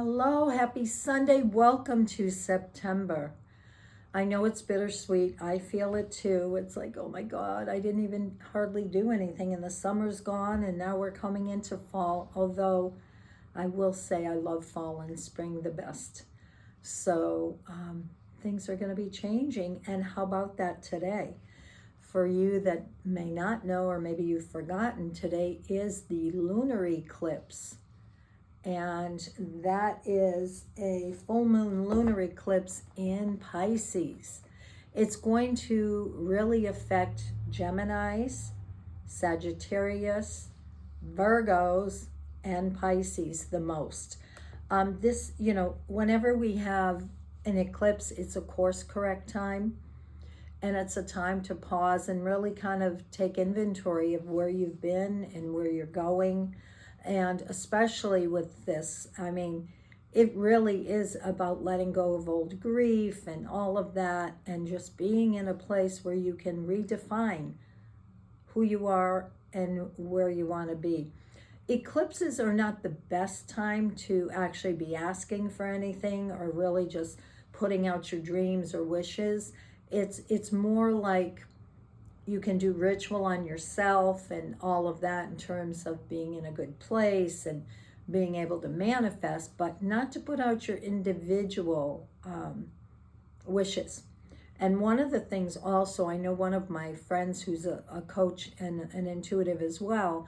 Hello, happy Sunday. Welcome to September. I know it's bittersweet. I feel it too. It's like, oh my God, I didn't even hardly do anything, and the summer's gone, and now we're coming into fall. Although I will say I love fall and spring the best. So things are going to be changing. And how about that today? For you that may not know, or maybe you've forgotten, today is the lunar eclipse. And that is a full moon lunar eclipse in Pisces. It's going to really affect Geminis, Sagittarius, Virgos, and Pisces the most. Whenever we have an eclipse, it's a course correct time. And it's a time to pause and really kind of take inventory of where you've been and where you're going. And especially with this, it really is about letting go of old grief and all of that, and just being in a place where you can redefine who you are and where you want to be. Eclipses are not the best time to actually be asking for anything or really just putting out your dreams or wishes. It's more like you can do ritual on yourself and all of that in terms of being in a good place and being able to manifest, but not to put out your individual wishes. And one of the things also, I know one of my friends who's a coach and an intuitive as well,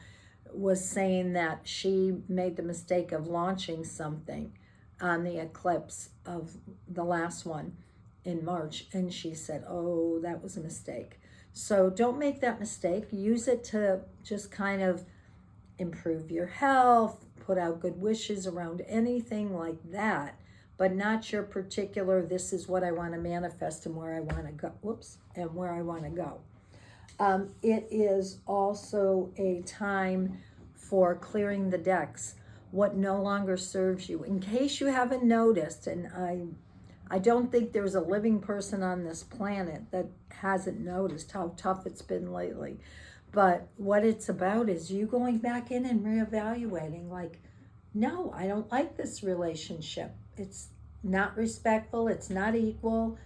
was saying that she made the mistake of launching something on the eclipse of the last one in March. And she said, oh, that was a mistake. So don't make that mistake. Use it to just kind of improve your health, put out good wishes around anything like that, but not your particular, this is what I want to manifest and where I want to go. And where I want to go. It is also a time for clearing the decks, what no longer serves you. In case you haven't noticed, and I don't think there's a living person on this planet that hasn't noticed how tough it's been lately. But what it's about is you going back in and reevaluating, like, no, I don't like this relationship. It's not respectful, it's not equal,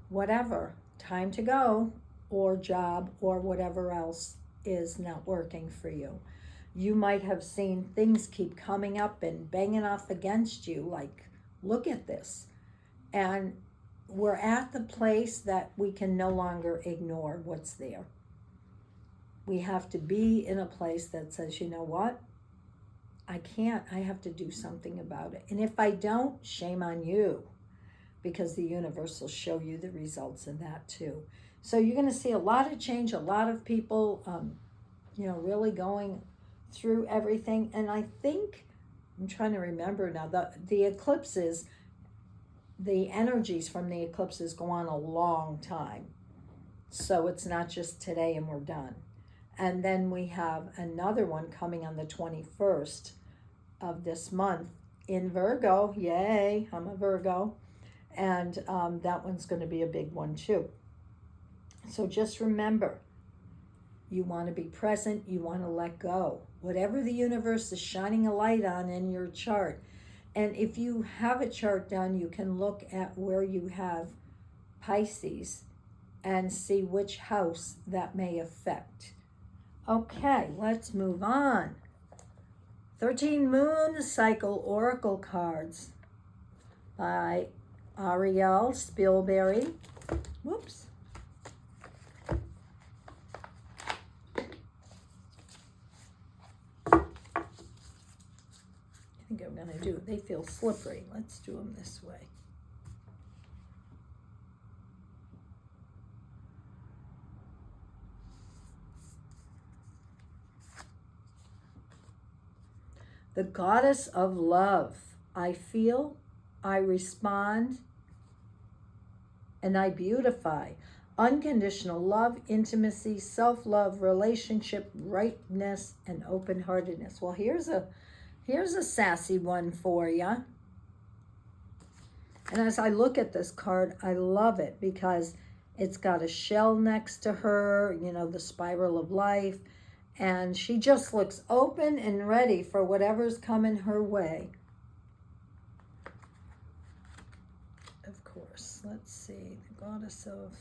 whatever. Time to go, or job, or whatever else is not working for you. You might have seen things keep coming up and banging off against you, like, look at this. And we're at the place that we can no longer ignore what's there. We have to be in a place that says, you know what? I can't. I have to do something about it. And if I don't, shame on you, because the universe will show you the results of that too. So you're going to see a lot of change, a lot of people, really going through everything. And I think, I'm trying to remember now, the eclipses, the energies from the eclipses go on a long time. So it's not just today and we're done. And then we have another one coming on the 21st of this month in Virgo. Yay, I'm a Virgo. And that one's going to be a big one too. So just remember, you want to be present, you want to let go. Whatever the universe is shining a light on in your chart. And if you have a chart done, you can look at where you have Pisces and see which house that may affect. Okay, let's move on. 13 Moon Cycle Oracle Cards by Ariel Spielberry. Whoops. I think I'm going to do, they feel slippery. Let's do them this way. The Goddess of Love. I feel, I respond, and I beautify. Unconditional love, intimacy, self-love, relationship, rightness, and open-heartedness. Well, here's a sassy one for you. And as I look at this card, I love it because it's got a shell next to her, the spiral of life. And she just looks open and ready for whatever's coming her way. course. Let's see, the goddess of...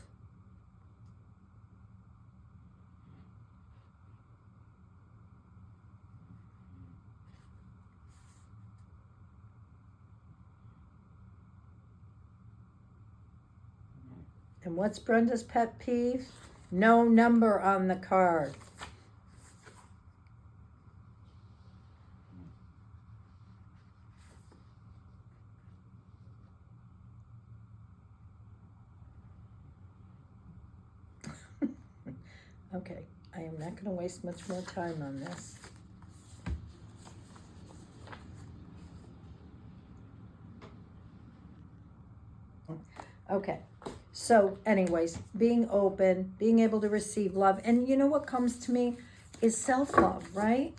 And what's Brenda's pet peeve? No number on the card. Okay, I am not going to waste much more time on this. Okay, so anyways, being open, being able to receive love. And you know what comes to me is self-love, right?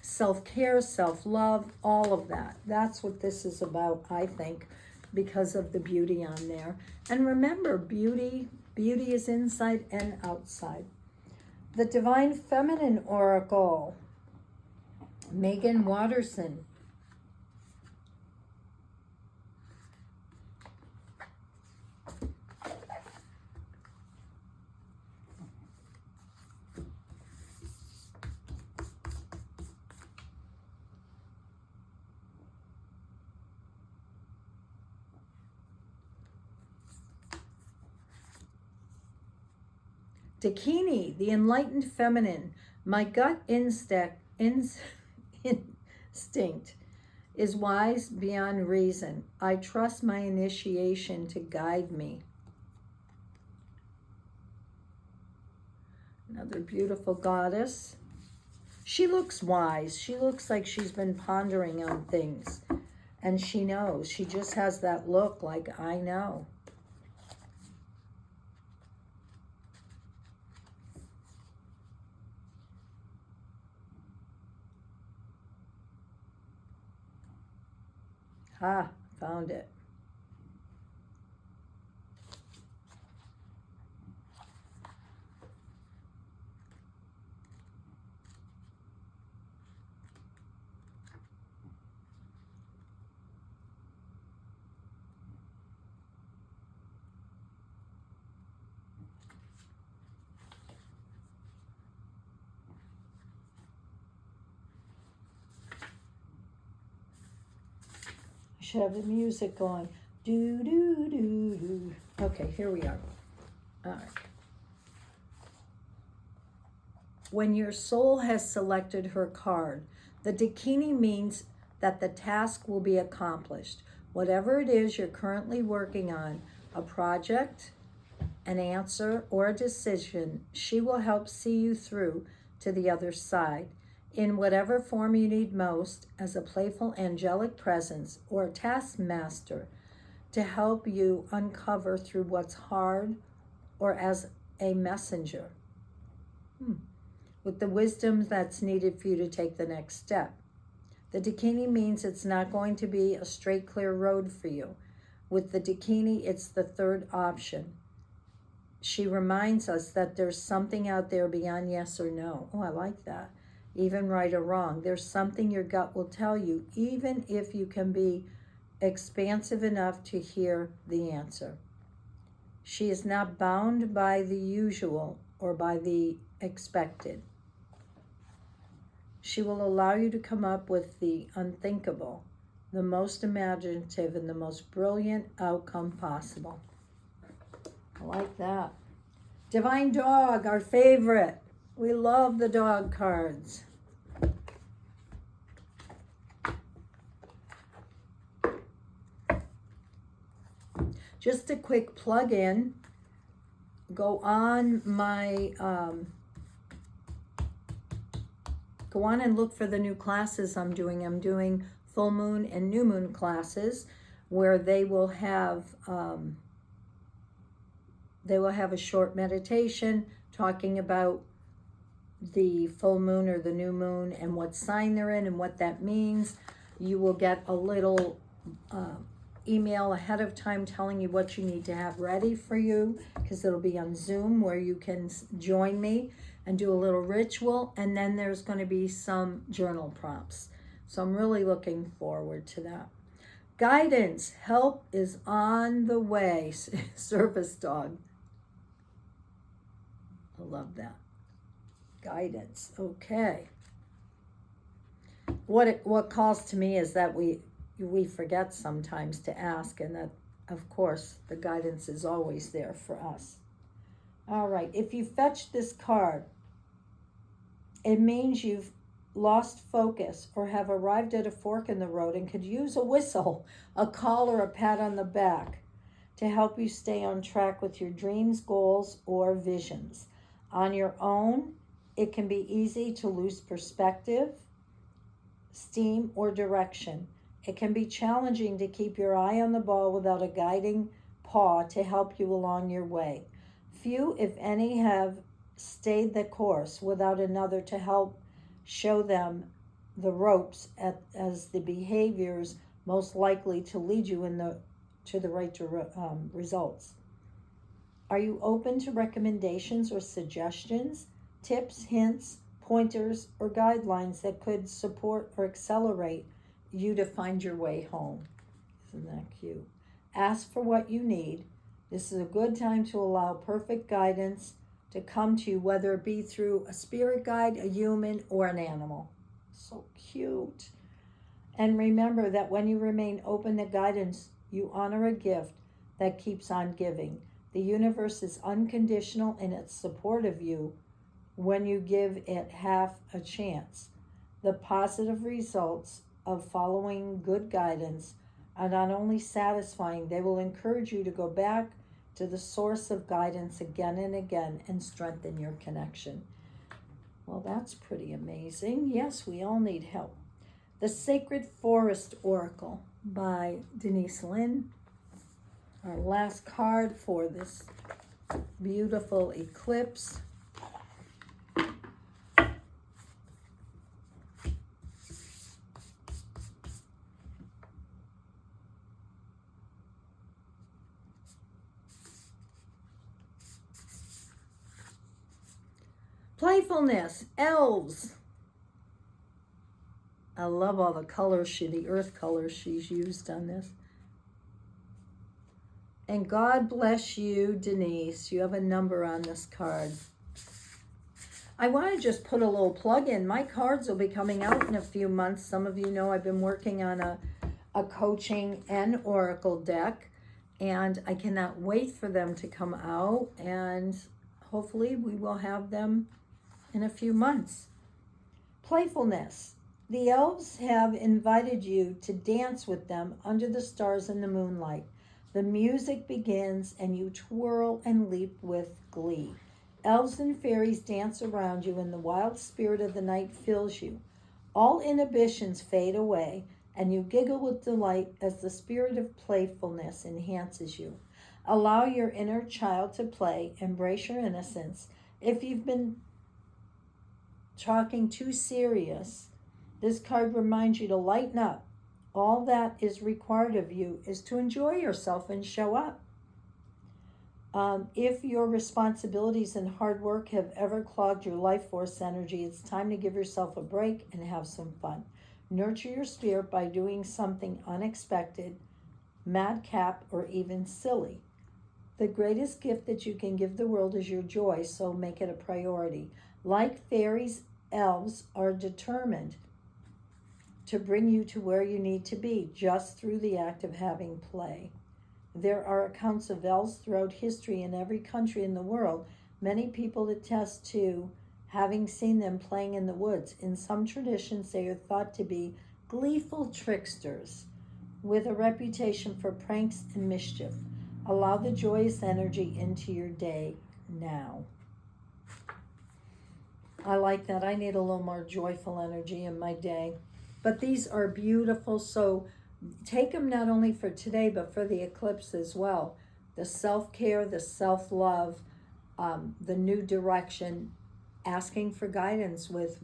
Self-care, self-love, all of that. That's what this is about, I think, because of the beauty on there. And remember, beauty is inside and outside. The Divine Feminine Oracle, Megan Watterson. Dakini, the Enlightened Feminine. My gut instinct is wise beyond reason. I trust my initiation to guide me. Another beautiful goddess. She looks wise. She looks like she's been pondering on things. And she knows. She just has that look like, I know. Ah, found it. Should have the music going. Do, do, do, do. Okay, here we are. All right. When your soul has selected her card, the Dakini means that the task will be accomplished. Whatever it is you're currently working on, a project, an answer, or a decision, she will help see you through to the other side. In whatever form you need most, as a playful angelic presence or a taskmaster to help you uncover through what's hard, or as a messenger with the wisdom that's needed for you to take the next step. The Dakini means it's not going to be a straight, clear road for you. With the Dakini, it's the third option. She reminds us that there's something out there beyond yes or no. Oh, I like that. Even right or wrong. There's something your gut will tell you, even if you can be expansive enough to hear the answer. She is not bound by the usual or by the expected. She will allow you to come up with the unthinkable, the most imaginative, and the most brilliant outcome possible. I like that. Divine Dog, our favorite. We love the dog cards. Just a quick plug in. Go on go on and look for the new classes I'm doing. I'm doing full moon and new moon classes where they will have a short meditation talking about the full moon or the new moon and what sign they're in and what that means. You will get a little email ahead of time telling you what you need to have ready for you, because it'll be on Zoom where you can join me and do a little ritual, and then there's going to be some journal prompts. So I'm really looking forward to that. Guidance, help is on the way. Service dog. I love that. Guidance. Okay. What calls to me is that we forget sometimes to ask, and that, of course, the guidance is always there for us. All right. If you fetch this card, it means you've lost focus or have arrived at a fork in the road and could use a whistle, a call, or a pat on the back to help you stay on track with your dreams, goals, or visions. On your own, it can be easy to lose perspective, steam, or direction. It can be challenging to keep your eye on the ball without a guiding paw to help you along your way. Few, if any, have stayed the course without another to help show them the ropes as the behaviors most likely to lead you to the right results. Are you open to recommendations or suggestions, tips, hints, pointers, or guidelines that could support or accelerate you to find your way home? Isn't that cute? Ask for what you need. This is a good time to allow perfect guidance to come to you, whether it be through a spirit guide, a human, or an animal. So cute. And remember that when you remain open to guidance, you honor a gift that keeps on giving. The universe is unconditional in its support of you when you give it half a chance. The positive results of following good guidance are not only satisfying, they will encourage you to go back to the source of guidance again and again and strengthen your connection. Well, that's pretty amazing. Yes, we all need help. The Sacred Forest Oracle by Denise Lynn. Our last card for this beautiful eclipse. Playfulness, elves. I love all the colors, the earth colors she's used on this. And God bless you, Denise. You have a number on this card. I want to just put a little plug in. My cards will be coming out in a few months. Some of you know I've been working on a coaching and oracle deck, and I cannot wait for them to come out, and hopefully we will have them in a few months. Playfulness. The elves have invited you to dance with them under the stars in the moonlight. The music begins and you twirl and leap with glee. Elves and fairies dance around you and the wild spirit of the night fills you. All inhibitions fade away and you giggle with delight as the spirit of playfulness enhances you. Allow your inner child to play, embrace your innocence. If you've been talking too serious, this card reminds you to lighten up. All that is required of you is to enjoy yourself and show up. If your responsibilities and hard work have ever clogged your life force energy, it's time to give yourself a break and have some fun. Nurture your spirit by doing something unexpected, madcap, or even silly. The greatest gift that you can give the world is your joy, so make it a priority. Like fairies, elves are determined to bring you to where you need to be just through the act of having play. There are accounts of elves throughout history in every country in the world. Many people attest to having seen them playing in the woods. In some traditions, they are thought to be gleeful tricksters with a reputation for pranks and mischief. Allow the joyous energy into your day now. I like that. I need a little more joyful energy in my day. But these are beautiful, so take them not only for today, but for the eclipse as well. The self-care, the self-love, the new direction, asking for guidance with,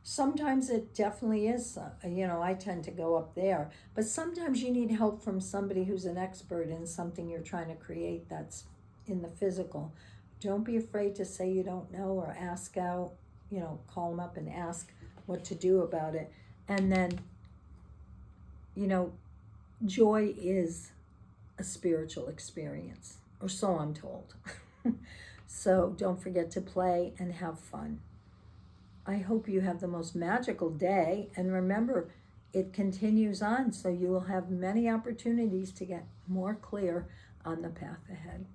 sometimes it definitely is, I tend to go up there. But sometimes you need help from somebody who's an expert in something you're trying to create that's in the physical. Don't be afraid to say you don't know or ask out, call them up and ask what to do about it. And then, joy is a spiritual experience, or so I'm told. So don't forget to play and have fun. I hope you have the most magical day, and remember, it continues on, so you will have many opportunities to get more clear on the path ahead.